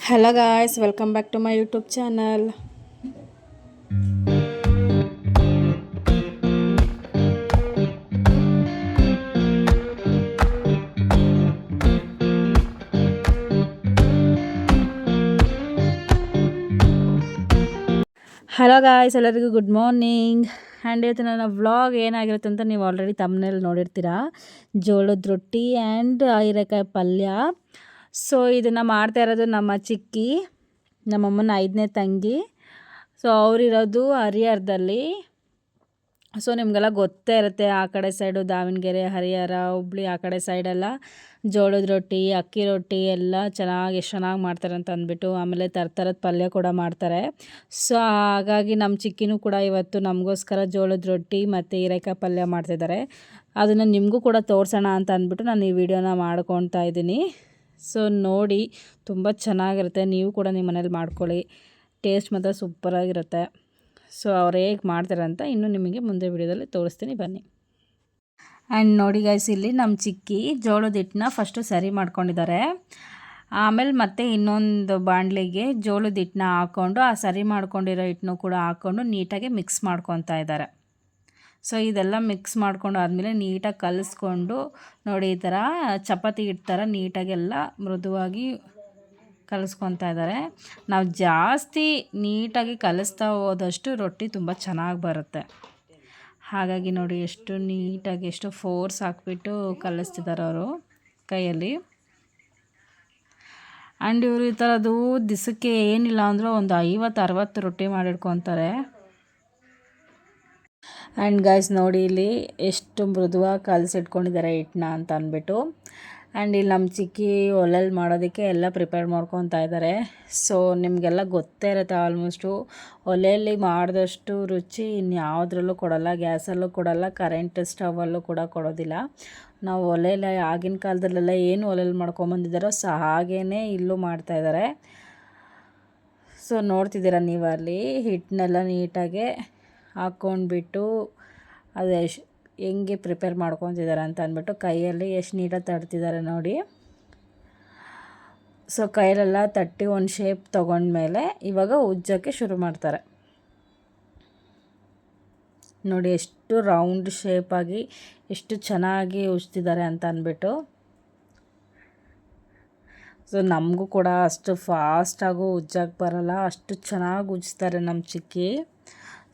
Hello guys, welcome back to my YouTube channel. Hello guys, ಎಲ್ಲರಿಗೂ good morning. And ಇವತ್ತು ನನ್ನ vlog ಏನಾಗಿರುತ್ತೆ ಅಂತ ನೀವು ಆಲ್ರೆಡಿ ತಮ್ಮನೇಲಿ ನೋಡಿರ್ತೀರಾ. ಜೋಳದ ರೊಟ್ಟಿ ಆ್ಯಂಡ್ ಹೀರೆಕಾಯಿ ಪಲ್ಯ. ಸೊ ಇದನ್ನು ಮಾಡ್ತಾ ಇರೋದು ನಮ್ಮ ಚಿಕ್ಕಿ, ನಮ್ಮಮ್ಮನ 5ನೇ ತಂಗಿ. ಸೊ ಅವರಿರೋದು ಹರಿಹರದಲ್ಲಿ. ಸೊ ನಿಮಗೆಲ್ಲ ಗೊತ್ತೇ ಇರುತ್ತೆ, ಆ ಕಡೆ ಸೈಡು ದಾವಣಗೆರೆ, ಹರಿಹರ, ಹುಬ್ಳಿ ಆ ಕಡೆ ಸೈಡೆಲ್ಲ ಜೋಳದ ರೊಟ್ಟಿ, ಅಕ್ಕಿ ರೊಟ್ಟಿ ಎಲ್ಲ ಎಷ್ಟು ಚೆನ್ನಾಗಿ ಮಾಡ್ತಾರೆ ಅಂತ ಅಂದ್ಬಿಟ್ಟು, ಆಮೇಲೆ ಥರದ ಪಲ್ಯ ಕೂಡ ಮಾಡ್ತಾರೆ. ಸೊ ಹಾಗಾಗಿ ನಮ್ಮ ಚಿಕ್ಕಿನೂ ಕೂಡ ಇವತ್ತು ನಮಗೋಸ್ಕರ ಜೋಳದ ರೊಟ್ಟಿ ಮತ್ತು ಹೀರೆಕಾಯಿ ಪಲ್ಯ ಮಾಡ್ತಿದ್ದಾರೆ. ಅದನ್ನು ನಿಮಗೂ ಕೂಡ ತೋರಿಸೋಣ ಅಂತ ಅಂದ್ಬಿಟ್ಟು ನಾನು ಈ ವಿಡಿಯೋನ ಮಾಡ್ಕೊತಾ ಇದ್ದೀನಿ. ಸೊ ನೋಡಿ, ತುಂಬ ಚೆನ್ನಾಗಿರುತ್ತೆ. ನೀವು ಕೂಡ ನಿಮ್ಮ ಮನೇಲಿ ಮಾಡ್ಕೊಳ್ಳಿ, ಟೇಸ್ಟ್ ಮಾತ್ರ ಸೂಪರಾಗಿರುತ್ತೆ. ಸೊ ಅವ್ರು ಹೇಗೆ ಮಾಡ್ತಾರೆ ಅಂತ ಇನ್ನೂ ನಿಮಗೆ ಮುಂದೆ ವಿಡಿಯೋದಲ್ಲಿ ತೋರಿಸ್ತೀನಿ, ಬನ್ನಿ. ಆ್ಯಂಡ್ ನೋಡಿ ಗೈಸ್, ಇಲ್ಲಿ ನಮ್ಮ ಚಿಕ್ಕಿ ಜೋಳದ ಹಿಟ್ಟನ್ನ ಫಸ್ಟು ಸರಿ ಮಾಡ್ಕೊಂಡಿದ್ದಾರೆ. ಆಮೇಲೆ ಮತ್ತೆ ಇನ್ನೊಂದು ಬಾಣಲಿಗೆ ಜೋಳದ ಹಿಟ್ಟನ್ನ ಹಾಕ್ಕೊಂಡು ಆ ಸರಿ ಮಾಡ್ಕೊಂಡಿರೋ ಹಿಟ್ಟನ್ನು ಕೂಡ ಹಾಕ್ಕೊಂಡು ನೀಟಾಗಿ ಮಿಕ್ಸ್ ಮಾಡ್ಕೊತಾ ಇದ್ದಾರೆ. ಸೊ ಇದೆಲ್ಲ ಮಿಕ್ಸ್ ಮಾಡ್ಕೊಂಡು ಆದಮೇಲೆ ನೀಟಾಗಿ ಕಲಿಸ್ಕೊಂಡು ನೋಡಿ, ಈ ಥರ ಚಪಾತಿ ಹಿಟ್ಟು ಥರ ನೀಟಾಗೆಲ್ಲ ಮೃದುವಾಗಿ ಕಲಿಸ್ಕೊತಾ ಇದ್ದಾರೆ. ನಾವು ಜಾಸ್ತಿ ನೀಟಾಗಿ ಕಲಿಸ್ತಾ ಹೋದಷ್ಟು ರೊಟ್ಟಿ ತುಂಬ ಚೆನ್ನಾಗಿ ಬರುತ್ತೆ. ಹಾಗಾಗಿ ನೋಡಿ, ಎಷ್ಟು ನೀಟಾಗಿ ಎಷ್ಟು ಫೋರ್ಸ್ ಹಾಕ್ಬಿಟ್ಟು ಕಲಿಸ್ತಿದ್ದಾರೆ ಅವರು ಕೈಯಲ್ಲಿ. ಆ್ಯಂಡ್ ಇವರು ಈ ಥರದ್ದು ದಿಸಕ್ಕೆ ಏನಿಲ್ಲ ಅಂದರೂ ಒಂದು 50-60 ರೊಟ್ಟಿ ಮಾಡಿಡ್ಕೊತಾರೆ. ಆ್ಯಂಡ್ ಗೈಸ್ ನೋಡಿ, ಇಲ್ಲಿ ಎಷ್ಟು ಮೃದುವಾಗಿ ಕಲಸಿಟ್ಕೊಂಡಿದ್ದಾರೆ ಹಿಟ್ಟನ್ನ ಅಂತ ಅಂದ್ಬಿಟ್ಟು. ಆ್ಯಂಡ್ ಇಲ್ಲಿ ನಮ್ಮ ಚಿಕ್ಕಿ ಒಲೆಯಲ್ಲಿ ಮಾಡೋದಕ್ಕೆ ಎಲ್ಲ ಪ್ರಿಪೇರ್ ಮಾಡ್ಕೊತಾ ಇದ್ದಾರೆ. ಸೊ ನಿಮಗೆಲ್ಲ ಗೊತ್ತೇ ಇರುತ್ತೆ, ಆಲ್ಮೋಸ್ಟು ಒಲೆಯಲ್ಲಿ ಮಾಡಿದಷ್ಟು ರುಚಿ ಇನ್ಯಾವುದ್ರಲ್ಲೂ ಕೊಡೋಲ್ಲ, ಗ್ಯಾಸಲ್ಲೂ ಕೊಡೋಲ್ಲ, ಕರೆಂಟ್ ಸ್ಟವಲ್ಲೂ ಕೂಡ ಕೊಡೋದಿಲ್ಲ. ನಾವು ಒಲೆಯಲ್ಲಿ ಆಗಿನ ಕಾಲದಲ್ಲೆಲ್ಲ ಏನು ಒಲೆಯಲ್ಲಿ ಮಾಡ್ಕೊಂಬಂದಿದ್ದಾರೋ ಸೊ ಹಾಗೇ ಇಲ್ಲೂ ಮಾಡ್ತಾಯಿದ್ದಾರೆ. ಸೊ ನೋಡ್ತಿದ್ದೀರ ನೀವು, ಅಲ್ಲಿ ಹಿಟ್ಟನ್ನೆಲ್ಲ ನೀಟಾಗೆ ಹಾಕ್ಕೊಂಡ್ಬಿಟ್ಟು ಅದು ಹೆಂಗೆ ಪ್ರಿಪೇರ್ ಮಾಡ್ಕೊತಿದ್ದಾರೆ ಅಂತ ಅಂದ್ಬಿಟ್ಟು ಕೈಯಲ್ಲಿ ಎಷ್ಟು ನೀಟಾಗಿ ತಡ್ತಿದ್ದಾರೆ ನೋಡಿ. ಸೊ ಕೈಯಲ್ಲೆಲ್ಲ ತಟ್ಟಿ ಒಂದು ಶೇಪ್ ತೊಗೊಂಡ್ಮೇಲೆ ಇವಾಗ ಉಜ್ಜೋಕ್ಕೆ ಶುರು ಮಾಡ್ತಾರೆ. ನೋಡಿ ಎಷ್ಟು ರೌಂಡ್ ಶೇಪಾಗಿ ಎಷ್ಟು ಚೆನ್ನಾಗಿ ಉಜ್ತಿದ್ದಾರೆ ಅಂತ ಅಂದ್ಬಿಟ್ಟು. ಸೊ ನಮಗೂ ಕೂಡ ಅಷ್ಟು ಫಾಸ್ಟಾಗೂ ಉಜ್ಜಕ್ಕೆ ಬರೋಲ್ಲ, ಅಷ್ಟು ಚೆನ್ನಾಗಿ ಉಜ್ತಾರೆ ನಮ್ಮ ಚಿಕ್ಕಿ.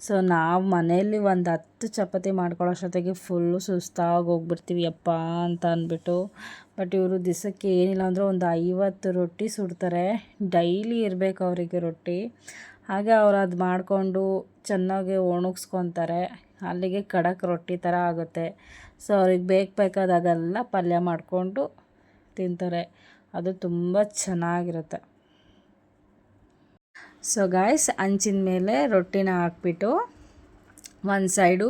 ಸೊ ನಾವು ಮನೆಯಲ್ಲಿ ಒಂದು 10 ಚಪಾತಿ ಮಾಡ್ಕೊಳ್ಳೋಷ್ಟೊತ್ತಿಗೆ ಫುಲ್ಲು ಸುಸ್ತಾಗಿ ಹೋಗ್ಬಿಡ್ತೀವಿ ಅಪ್ಪ ಅಂತ ಅಂದ್ಬಿಟ್ಟು. ಬಟ್ ಇವರು ದಿವಸಕ್ಕೆ ಏನಿಲ್ಲ ಅಂದರೂ ಒಂದು 50 ರೊಟ್ಟಿ ಸುಡ್ತಾರೆ. ಡೈಲಿ ಇರಬೇಕು ಅವರಿಗೆ ರೊಟ್ಟಿ. ಹಾಗೆ ಅವ್ರು ಅದು ಮಾಡಿಕೊಂಡು ಚೆನ್ನಾಗಿ ಒಣಗಿಸ್ಕೊತಾರೆ, ಅಲ್ಲಿಗೆ ಖಡಕ್ ರೊಟ್ಟಿ ಥರ ಆಗುತ್ತೆ. ಸೊ ಅವ್ರಿಗೆ ಬೇಕಾದಾಗೆಲ್ಲ ಪಲ್ಯ ಮಾಡಿಕೊಂಡು ತಿಂತಾರೆ, ಅದು ತುಂಬ ಚೆನ್ನಾಗಿರುತ್ತೆ. ಸೊ ಗಾಯ್ಸ್, ಹಂಚಿನ ಮೇಲೆ ರೊಟ್ಟಿನ ಹಾಕ್ಬಿಟ್ಟು ಒಂದು ಸೈಡು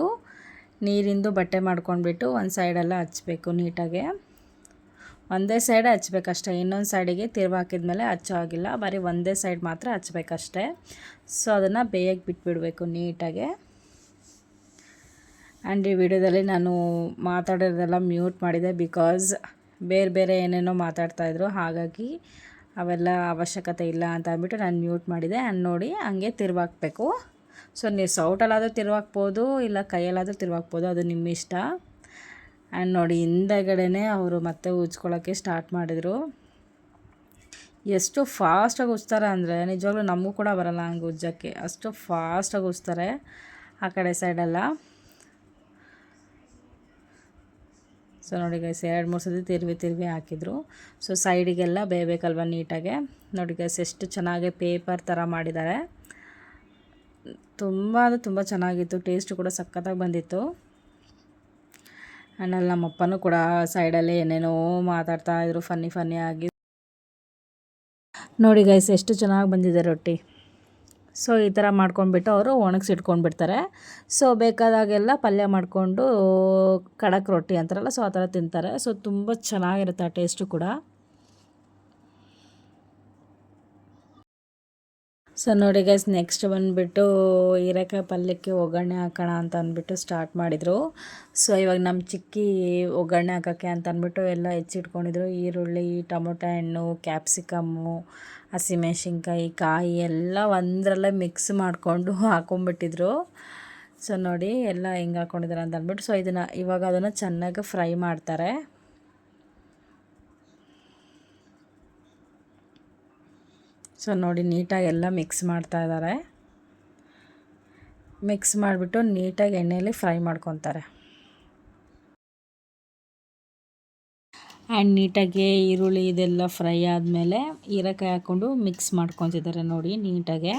ನೀರಿಂದು ಬಟ್ಟೆ ಮಾಡ್ಕೊಂಡ್ಬಿಟ್ಟು ಒಂದು ಸೈಡೆಲ್ಲ ಹಚ್ಚಬೇಕು ನೀಟಾಗೆ. ಒಂದೇ ಸೈಡ್ ಹಚ್ಬೇಕಷ್ಟೇ, ಇನ್ನೊಂದು ಸೈಡಿಗೆ ತಿರ್ವಿ ಹಾಕಿದ್ಮೇಲೆ ಹಚ್ಚೋ ಆಗಿಲ್ಲ, ಬರೀ ಒಂದೇ ಸೈಡ್ ಮಾತ್ರ ಹಚ್ಬೇಕಷ್ಟೇ. ಸೊ ಅದನ್ನು ಬೇಯಕ್ಕೆ ಬಿಟ್ಬಿಡಬೇಕು ನೀಟಾಗೆ. ಆ್ಯಂಡ್ ಈ ವಿಡಿಯೋದಲ್ಲಿ ನಾನು ಮಾತಾಡೋದೆಲ್ಲ ಮ್ಯೂಟ್ ಮಾಡಿದೆ, ಬಿಕಾಸ್ ಬೇರೆ ಏನೇನೋ ಮಾತಾಡ್ತಾಯಿದ್ರು, ಹಾಗಾಗಿ ಅವೆಲ್ಲ ಅವಶ್ಯಕತೆ ಇಲ್ಲ ಅಂತ ಅಂದ್ಬಿಟ್ಟು ನಾನು ಮ್ಯೂಟ್ ಮಾಡಿದೆ. ಆ್ಯಂಡ್ ನೋಡಿ, ಹಂಗೆ ತಿರ್ವಾಕ್ಬೇಕು. ಸೊ ನೀವು ಸೌಟಲ್ಲಾದರೂ ತಿರ್ವಾಕ್ಬೋದು, ಇಲ್ಲ ಕೈಯಲ್ಲಾದರೂ ತಿರ್ವಾಕ್ಬೋದು, ಅದು ನಿಮ್ಮ ಇಷ್ಟ. ಆ್ಯಂಡ್ ನೋಡಿ, ಹಿಂದಗಡೆನೇ ಅವರು ಮತ್ತೆ ಉಜ್ಕೊಳ್ಳೋಕ್ಕೆ ಸ್ಟಾರ್ಟ್ ಮಾಡಿದರು. ಎಷ್ಟು ಫಾಸ್ಟಾಗಿ ಉಜ್ತಾರೆ ಅಂದರೆ ನಿಜವಾಗ್ಲೂ ನಮಗೂ ಕೂಡ ಬರೋಲ್ಲ ಹಂಗೆ ಉಜ್ಜೋಕ್ಕೆ, ಅಷ್ಟು ಫಾಸ್ಟಾಗಿ ಉಜ್ತಾರೆ ಆ ಕಡೆ ಸೈಡೆಲ್ಲ. ಸೊ ನೋಡಿ ಗೈಸ್, 2-3 ಸತಿ ತಿರ್ವಿ ಹಾಕಿದರು. ಸೊ ಸೈಡಿಗೆಲ್ಲ ಬೇಯಬೇಕಲ್ವ ನೀಟಾಗೆ. ನೋಡಿ ಗೈಸ್, ಎಷ್ಟು ಚೆನ್ನಾಗಿ ಪೇಪರ್ ಥರ ಮಾಡಿದ್ದಾರೆ. ತುಂಬ ಅಂದರೆ ತುಂಬ ಚೆನ್ನಾಗಿತ್ತು, ಟೇಸ್ಟು ಕೂಡ ಸಖತ್ತಾಗಿ ಬಂದಿತ್ತು. ಆ್ಯಂಡ್ ಅಲ್ಲಿ ನಮ್ಮಪ್ಪನೂ ಕೂಡ ಸೈಡಲ್ಲಿ ಏನೇನೋ ಮಾತಾಡ್ತಾಯಿದ್ರು ಫನ್ನಿ ಆಗಿ. ನೋಡಿ ಗೈಸ್, ಎಷ್ಟು ಚೆನ್ನಾಗಿ ಬಂದಿದೆ ರೊಟ್ಟಿ. ಸೊ ಈ ಥರ ಮಾಡ್ಕೊಂಡ್ಬಿಟ್ಟು ಅವರು ಒಣಗಿಸಿಟ್ಕೊಂಡ್ಬಿಡ್ತಾರೆ. ಸೊ ಬೇಕಾದಾಗೆಲ್ಲ ಪಲ್ಯ ಮಾಡಿಕೊಂಡು ಖಡಕ್ ರೊಟ್ಟಿ ಅಂತಾರಲ್ಲ, ಸೊ ಆ ಥರ ತಿಂತಾರೆ. ಸೊ ತುಂಬ ಚೆನ್ನಾಗಿರುತ್ತೆ ಆ ಟೇಸ್ಟು ಕೂಡ. ಸೊ ನೋಡಿ ಗೈಸ್, ನೆಕ್ಸ್ಟ್ ಬಂದುಬಿಟ್ಟು ಹೀರೆಕಾಯಿ ಪಲ್ಯಕ್ಕೆ ಒಗ್ಗರಣೆ ಹಾಕೋಣ ಅಂತ ಅಂದ್ಬಿಟ್ಟು ಸ್ಟಾರ್ಟ್ ಮಾಡಿದರು. ಸೊ ಇವಾಗ ನಮ್ಮ ಚಿಕ್ಕಿ ಒಗ್ಗರಣೆ ಹಾಕೋಕ್ಕೆ ಅಂತ ಅಂದ್ಬಿಟ್ಟು ಎಲ್ಲ ಹೆಚ್ಚಿಟ್ಕೊಂಡಿದ್ರು. ಈರುಳ್ಳಿ, ಟೊಮೊಟೊ ಹಣ್ಣು, ಕ್ಯಾಪ್ಸಿಕಮ್ಮು, ಹಸಿಮೆಣ್ಸಿನ್ಕಾಯಿ, ಕಾಯಿ ಎಲ್ಲ ಒಂದರಲ್ಲೇ ಮಿಕ್ಸ್ ಮಾಡಿಕೊಂಡು ಹಾಕೊಂಡ್ಬಿಟ್ಟಿದ್ರು. ಸೊ ನೋಡಿ ಎಲ್ಲ ಹಿಂಗೆ ಹಾಕ್ಕೊಂಡಿದ್ದಾರೆ ಅಂತ ಅಂದ್ಬಿಟ್ಟು, ಸೊ ಇವಾಗ ಅದನ್ನು ಚೆನ್ನಾಗಿ ಫ್ರೈ ಮಾಡ್ತಾರೆ. ಸೊ ನೋಡಿ ನೀಟಾಗಿ ಎಲ್ಲ ಮಿಕ್ಸ್ ಮಾಡ್ತಾ ಇದ್ದಾರೆ. ಮಿಕ್ಸ್ ಮಾಡಿಬಿಟ್ಟು ನೀಟಾಗಿ ಎಣ್ಣೆಯಲ್ಲಿ ಫ್ರೈ ಮಾಡ್ಕೊತಾರೆ. ಆ್ಯಂಡ್ ನೀಟಾಗಿ ಈರುಳ್ಳಿ ಇದೆಲ್ಲ ಫ್ರೈ ಆದಮೇಲೆ ಹೀರೆಕಾಯಿ ಹಾಕ್ಕೊಂಡು ಮಿಕ್ಸ್ ಮಾಡ್ಕೊತಿದ್ದಾರೆ ನೋಡಿ ನೀಟಾಗೆ.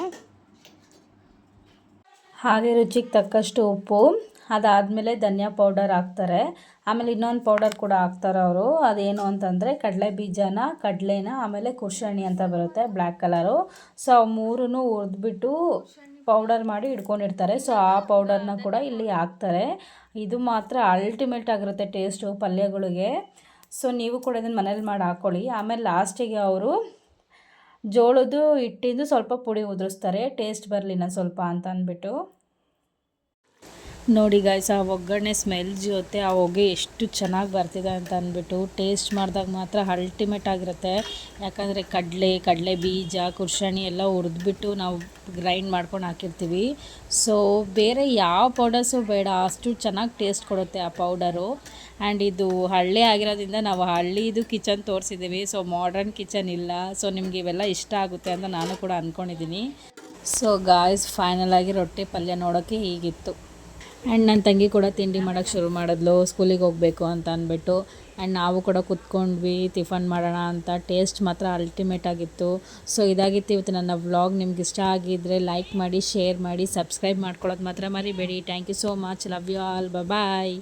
ಹಾಗೆ ರುಚಿಗೆ ತಕ್ಕಷ್ಟು ಉಪ್ಪು, ಅದಾದಮೇಲೆ ಧನಿಯಾ ಪೌಡರ್ ಹಾಕ್ತಾರೆ. ಆಮೇಲೆ ಇನ್ನೊಂದು ಪೌಡರ್ ಕೂಡ ಹಾಕ್ತಾರೆ ಅವರು. ಅದೇನು ಅಂತಂದರೆ ಕಡಲೆನ ಆಮೇಲೆ ಕುರ್ಷಣಿ ಅಂತ ಬರುತ್ತೆ ಬ್ಲ್ಯಾಕ್ ಕಲರು. ಸೊ ಅವು ಮೂರನ್ನು ಹುರಿದ್ಬಿಟ್ಟು ಪೌಡರ್ ಮಾಡಿ ಇಟ್ಕೊಂಡಿರ್ತಾರೆ. ಸೊ ಆ ಪೌಡರ್ನ ಕೂಡ ಇಲ್ಲಿ ಹಾಕ್ತಾರೆ. ಇದು ಮಾತ್ರ ಅಲ್ಟಿಮೇಟ್ ಆಗಿರುತ್ತೆ ಟೇಸ್ಟು ಪಲ್ಯಗಳಿಗೆ. ಸೊ ನೀವು ಕೂಡ ಇದನ್ನು ಮನೇಲಿ ಮಾಡಿ ಹಾಕ್ಕೊಳ್ಳಿ. ಆಮೇಲೆ ಲಾಸ್ಟಿಗೆ ಅವರು ಜೋಳದ ಹಿಟ್ಟಿಂದು ಸ್ವಲ್ಪ ಪುಡಿ ಉದುರಿಸ್ತಾರೆ, ಟೇಸ್ಟ್ ಬರಲಿ ಸ್ವಲ್ಪ ಅಂತ ಅಂದ್ಬಿಟ್ಟು. ನೋಡಿ ಗಾಯ್ಸ್, ಆ ಒಗ್ಗರಣೆ ಸ್ಮೆಲ್ ಜೊತೆ ಆ ಹೊಗೆ ಎಷ್ಟು ಚೆನ್ನಾಗಿ ಬರ್ತಿದೆ ಅಂತ ಅಂದ್ಬಿಟ್ಟು ಟೇಸ್ಟ್ ಮಾಡಿದಾಗ ಮಾತ್ರ ಅಲ್ಟಿಮೇಟ್ ಆಗಿರುತ್ತೆ. ಯಾಕಂದರೆ ಕಡಲೆ ಬೀಜ, ಕುರ್ಷಣಿ ಎಲ್ಲ ಹುರಿದ್ಬಿಟ್ಟು ನಾವು ಗ್ರೈಂಡ್ ಮಾಡ್ಕೊಂಡು ಹಾಕಿರ್ತೀವಿ. ಸೊ ಬೇರೆ ಯಾವ ಪೌಡರ್ಸು ಬೇಡ, ಅಷ್ಟು ಚೆನ್ನಾಗಿ ಟೇಸ್ಟ್ ಕೊಡುತ್ತೆ ಆ ಪೌಡರು. ಆ್ಯಂಡ್ ಇದು ಹಳ್ಳಿ ಆಗಿರೋದ್ರಿಂದ ನಾವು ಹಳ್ಳಿದು ಕಿಚನ್ ತೋರಿಸಿದ್ದೀವಿ. ಸೊ ಮಾಡ್ರನ್ ಕಿಚನ್ ಇಲ್ಲ. ಸೊ ನಿಮ್ಗೆ ಇವೆಲ್ಲ ಇಷ್ಟ ಆಗುತ್ತೆ ಅಂತ ನಾನು ಕೂಡ ಅಂದ್ಕೊಂಡಿದ್ದೀನಿ. ಸೊ ಗಾಯ್ಸ್, ಫೈನಲ್ ಆಗಿ ರೊಟ್ಟಿ ಪಲ್ಯ ನೋಡೋಕ್ಕೆ ಹೀಗಿತ್ತು. ಆ್ಯಂಡ್ ನನ್ನ ತಂಗಿ ಕೂಡ ತಿಂಡಿ ಮಾಡೋಕ್ಕೆ ಶುರು ಮಾಡಿದ್ಲು, ಸ್ಕೂಲಿಗೆ ಹೋಗಬೇಕು ಅಂತ ಅಂದ್ಬಿಟ್ಟು. ಆ್ಯಂಡ್ ನಾವು ಕೂಡ ಕೂತ್ಕೊಂಡ್ವಿ ಟಿಫನ್ ಮಾಡೋಣ ಅಂತ. ಟೇಸ್ಟ್ ಮಾತ್ರ ಅಲ್ಟಿಮೇಟ್ ಆಗಿತ್ತು. ಸೊ ಇದಾಗಿತ್ತು ಇವತ್ತು ನನ್ನ ವ್ಲಾಗ್. ನಿಮ್ಗೆ ಇಷ್ಟ ಆಗಿದ್ದರೆ ಲೈಕ್ ಮಾಡಿ, ಶೇರ್ ಮಾಡಿ, ಸಬ್ಸ್ಕ್ರೈಬ್ ಮಾಡ್ಕೊಳ್ಳೋದು ಮಾತ್ರ ಮರಿಬೇಡಿ. Thank you so much. Love you all. Bye.